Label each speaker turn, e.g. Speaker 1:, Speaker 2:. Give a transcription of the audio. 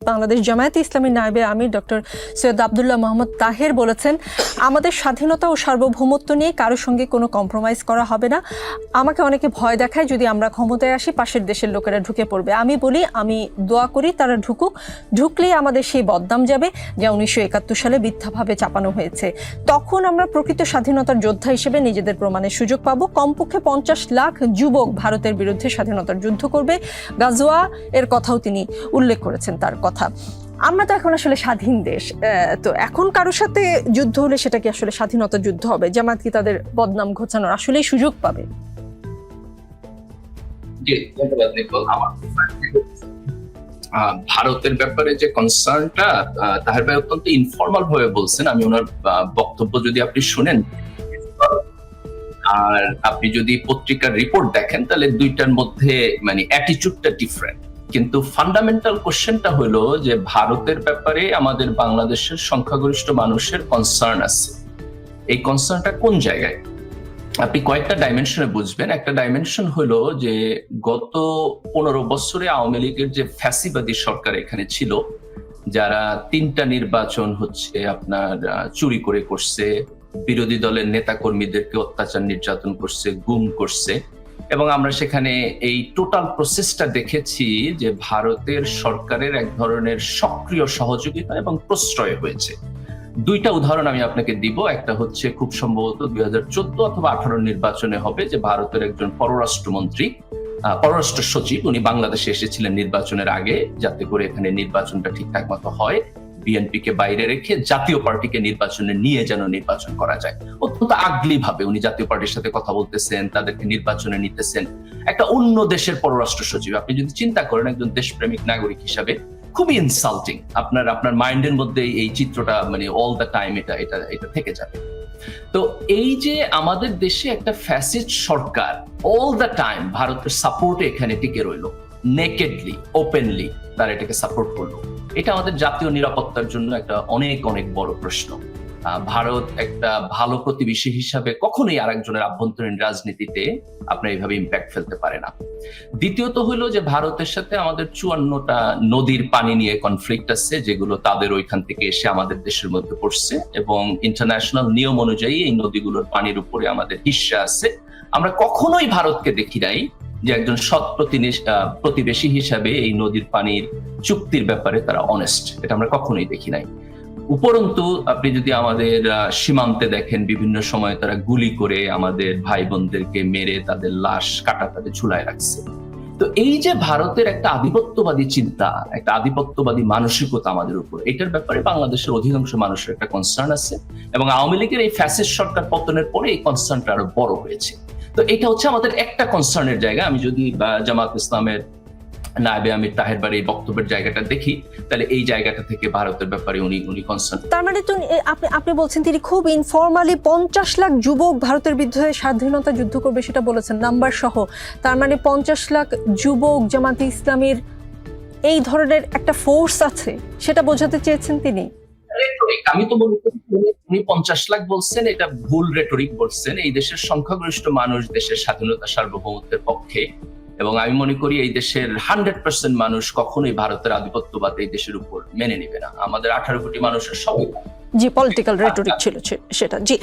Speaker 1: বাংলাদেশ জামায়াতে ইসলামীর নায়েবে আমির ডক্টর সৈয়দ আব্দুল্লাহ মোহাম্মদ তাহের বলেছেন, আমাদের স্বাধীনতা ও সার্বভৌমত্ব নিয়ে কারোর সঙ্গে কোনো কম্প্রোমাইজ করা হবে না। আমাকে অনেকে ভয় দেখায় যদি আমরা ক্ষমতায় আসি পাশের দেশের লোকেরা ঢুকে পড়বে। আমি বলি আমি দোয়া করি তারা ঢুকুক, ঢুকলেই আমাদের সেই বদনাম যাবে যা 1971 সালে মিথ্যাভাবে চাপানো হয়েছে। তখন আমরা প্রকৃত স্বাধীনতার যোদ্ধা হিসেবে নিজেদের প্রমাণের সুযোগ পাবো। কমপক্ষে 50 লাখ যুবক ভারতের বিরুদ্ধে স্বাধীনতার যুদ্ধ করবে। গাজওয়া এর কথাও তিনি উল্লেখ করেছেন তার কথা। আমরা তো এখন আসলে স্বাধীন দেশ, তো এখন কারোর সাথে যুদ্ধ হলে সেটা কি আসলে স্বাধীনতার যুদ্ধ হবে? জামাত কি তাদের বদনাম ঘোচানোর আসলেই সুযোগ পাবে?
Speaker 2: ভারতের ব্যাপারে যে কনসার্নটা তাহের ভাই অত্যন্ত ইনফর্মাল ভাবে বলছেন। আমি ওনার বক্তব্য যদি আপনি শুনেন আর আপনি যদি পত্রিকার রিপোর্ট দেখেন তাহলে দুইটার মধ্যে মানে অ্যাটিটিউডটা ডিফারেন্ট, কিন্তু ফান্ডামেন্টাল কোশ্চেনটা হলো যে ভারতের ব্যাপারে আমাদের বাংলাদেশের সংখ্যাগরিষ্ঠ মানুষের কনসার্ন আছে। এই কনসার্নটা কোন জায়গায় আপনি কয়েকটা ডাইমেনশনে বুঝবেন। একটা ডাইমেনশন হলো যে গত 15 বছরে আওয়ামী লীগের যে ফ্যাসিবাদী সরকার এখানে ছিল, যারা 3টা নির্বাচন হচ্ছে আপনার চুরি করে করছে, বিরোধী দলের নেতা কর্মীদেরকে অত্যাচার নির্যাতন করছে, গুম করছে, এবং আমরা সেখানে এই টোটাল প্রসেসটা দেখেছি যে ভারতের সরকারের এক ধরনের সক্রিয় সহযোগিতা এবং প্রশ্রয় হয়েছে। দুইটা উদাহরণ আমি আপনাকে দিব। একটা হচ্ছে খুব সম্ভবত 2014 অথবা 18 নির্বাচনে হবে, যে ভারতের একজন পররাষ্ট্র সচিব উনি বাংলাদেশে এসেছিলেন নির্বাচনের আগে, যাতে করে এখানে নির্বাচনটা ঠিকঠাক মতো হয়, বিএনপি কে বাইরে রেখে জাতীয় পার্টিকে নির্বাচনে নিয়ে যেন নির্বাচন করা যায়। অত্যন্ত আগলি ভাবে উনি জাতীয় পার্টির সাথে কথা বলতেছেন, তাদেরকে নির্বাচনে নিতেছেন। একটা অন্য দেশের পররাষ্ট্র সচিব, আপনি যদি চিন্তা করেন একজন দেশপ্রেমিক নাগরিক হিসাবে খুবই ইনসাল্টিং। আপনার মাইন্ডের মধ্যে এই চিত্রটা মানে অল দ্য টাইম এটা থেকে যাবে। তো এই যে আমাদের দেশে একটা fascist Sarkar all the time ভারতের সাপোর্টে এখানে টিকে রইলো, নেকেডলি ওপেনলি তারা এটাকে সাপোর্ট করলো, এটা আমাদের জাতীয় নিরাপত্তার জন্য একটা অনেক অনেক বড় প্রশ্ন। ভারত একটা ভালো প্রতিবেশী হিসাবে কখনোই আরেকজনের আভ্যন্তরীণ রাজনীতিতে আপনার এইভাবে ইম্প্যাক্ট ফেলতে পারে না। দ্বিতীয়ত হলো যে ভারতের সাথে আমাদের 54টা নদীর পানি নিয়ে কনফ্লিক্ট আছে, যেগুলো তাদের ওইখান থেকে এসে আমাদের দেশের মধ্যে পড়ছে, এবং ইন্টারন্যাশনাল নিয়ম অনুযায়ী এই নদীগুলোর পানির উপরে আমাদের হিস্সা আছে। আমরা কখনোই ভারতকে দেখি নাই যে একজন সৎ প্রতিবেশী হিসাবে এই নদীর পানির চুক্তির ব্যাপারে তারা অনেস্ট, এটা আমরা কখনোই দেখি নাই। উপরন্তু আপনি যদি আমাদের সীমান্তে দেখেন, বিভিন্ন সময় তারা গুলি করে আমাদের ভাই বোনদেরকে মেরে তাদের লাশ কাটাতারে ঝুলায় রাখছে। তো এই যে ভারতের একটা আধিপত্যবাদী চিন্তা, একটা আধিপত্যবাদী মানসিকতা আমাদের উপর, এটার ব্যাপারে বাংলাদেশের অধিকাংশ মানুষের একটা কনসার্ন আছে, এবং আওয়ামী লীগের এই ফ্যাসিস্ট সরকার পতনের পরে এই কনসার্নটা আরো বড় হয়েছে। তো এটা হচ্ছে আমাদের একটা কনসার্নের জায়গা। আমি যদি জামাত ইসলামের নায়েবে আমির তাহের বাড়ির বক্তব্যের জায়গাটা দেখি, তাহলে এই জায়গাটা থেকে ভারতের ব্যাপারে উনি কনসার্ন।
Speaker 1: তার মানে তো আপনি বলছেন তিনি খুব ইনফর্মালি 50 লাখ যুবক ভারতের বিরুদ্ধে স্বাধীনতা যুদ্ধ করবে সেটা বলেছেন নাম্বার সহ। তার মানে 50 লাখ যুবক জামাতে ইসলামীর এই ধরনের একটা ফোর্স আছে, সেটা বোঝাতে চেয়েছেন তিনি।
Speaker 2: আমি তো মনে করি উনি 50 লাখ বলছেন, এটা ভুল রেটরিক বলছেন। এই দেশের সংখ্যাগরিষ্ঠ মানুষ দেশের স্বাধীনতা সার্বভৌমত্বের পক্ষে, এবং আমি মনে করি এই দেশের 100% মানুষ কখনোই ভারতের আধিপত্যবাদ এই দেশের উপর মেনে নেবে না। আমাদের 18 কোটি মানুষের সবাই
Speaker 1: জি পলিটিক্যাল রেটরিক ছিল সেটা। জি।